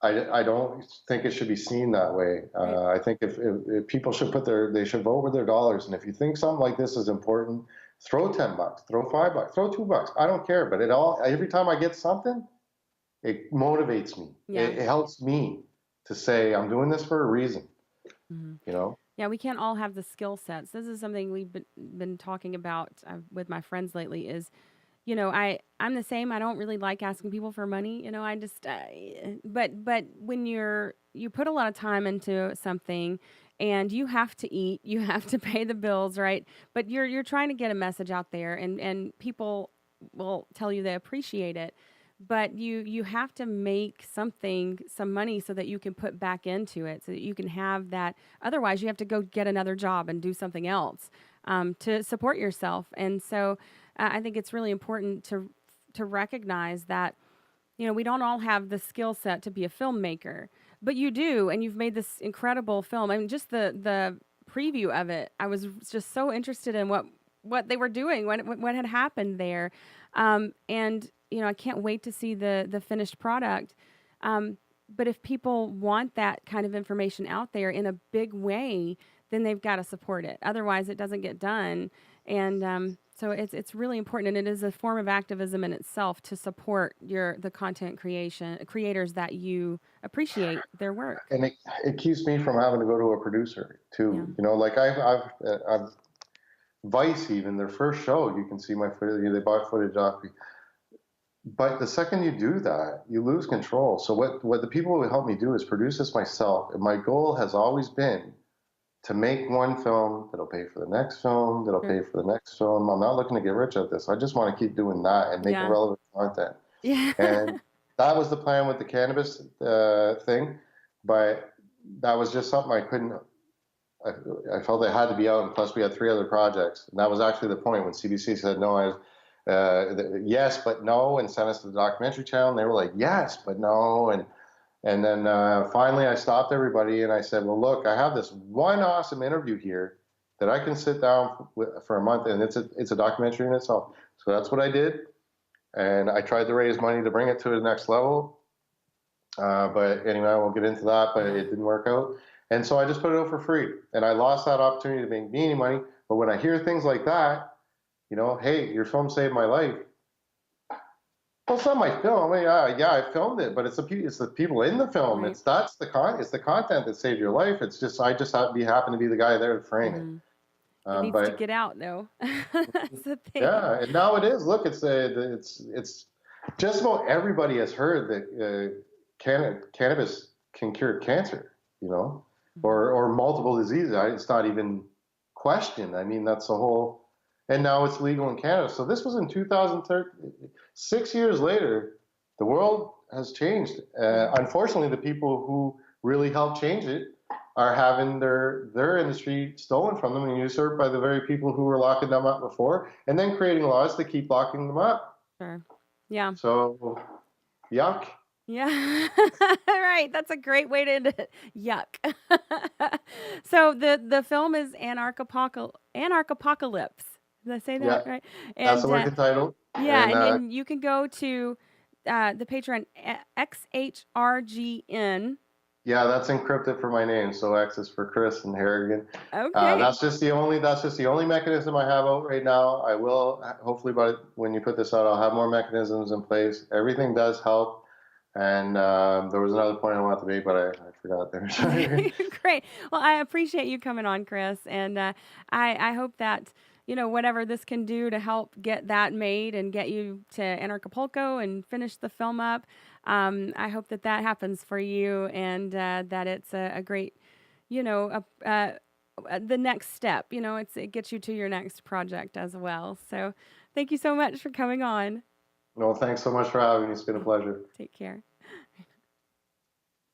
I don't think it should be seen that way. I think if people should they should vote with their dollars. And if you think something like this is important, throw $10, throw $5, throw $2. I don't care. But every time I get something, it motivates me. Yeah. It helps me to say, I'm doing this for a reason. Mm-hmm. Yeah, we can't all have the skill sets. This is something we've been talking about with my friends lately is, I'm the same. I don't really like asking people for money. I just, but when you put a lot of time into something, and you have to eat, you have to pay the bills, right? But you're trying to get a message out there, and people will tell you they appreciate it. But you have to make some money, so that you can put back into it, so that you can have that. Otherwise, you have to go get another job and do something else to support yourself. And so I think it's really important to recognize that, we don't all have the skill set to be a filmmaker, but you do, and you've made this incredible film. I mean, just the preview of it, I was just so interested in what they were doing, what had happened there, and I can't wait to see the finished product. But if people want that kind of information out there in a big way, then they've got to support it. Otherwise, it doesn't get done. And so it's really important, and it is a form of activism in itself to support the content creators that you appreciate their work. And it keeps me from having to go to a producer Yeah. too. You know, like I've Vice, even their first show, you can see my footage. They bought footage off me. But the second you do that, you lose control. So what the people who help me do is produce this myself. And my goal has always been to make one film that'll pay for the next film, that'll Sure. pay for the next film. I'm not looking to get rich at this. I just want to keep doing that and making Yeah. relevant content. Yeah. And that was the plan with the cannabis thing. But that was just something I couldn't. I felt it had to be out, and plus we had 3 other projects. And that was actually the point when CBC said no. I was yes, but no, and sent us to the documentary channel. And they were like, yes, but no, and then finally I stopped everybody and I said, well, look, I have this one awesome interview here that I can sit down for a month, and it's a documentary in itself. So that's what I did, and I tried to raise money to bring it to the next level. But anyway, I won't get into that, but it didn't work out. And so I just put it out for free, and I lost that opportunity to make me any money. But when I hear things like that, you know, hey, your film saved my life. Well, it's not my film. I mean, yeah, I filmed it, but it's the people in the film. Right. It's the content that saved your life. It's just I just happen to be the guy there to frame it. It needs to But get out, though. That's the thing. yeah, and now it is. Look, it's just about everybody has heard that cannabis can cure cancer. You know, or multiple diseases. It's not even questioned. I mean, that's the whole. And now it's legal in Canada. So this was in 2013. 6 years later, the world has changed. Unfortunately, the people who really helped change it are having their industry stolen from them and usurped by the very people who were locking them up before, and then creating laws to keep locking them up. Sure. Yeah. So, yuck. Yeah. Right. That's a great way to end it. Yuck. So the film is Anarchapocalypse. Did I say that Yeah, right? that's And the working title. yeah, And and you can go to the Patreon XHRGN. yeah, that's encrypted for my name. So X is for Chris and Harrigan. Okay. That's just the only mechanism I have out right now. I will hopefully, but when you put this out, I'll have more mechanisms in place. Everything does help. And there was another point I wanted to make, but I forgot there. Great. Well, I appreciate you coming on, Chris, and I hope that whatever this can do to help get that made and get you to Anarchapulco and finish the film up. I hope that happens for you, and that it's a great, the next step. It gets you to your next project as well. So, thank you so much for coming on. Well, thanks so much for having me. It's been a pleasure. Take care.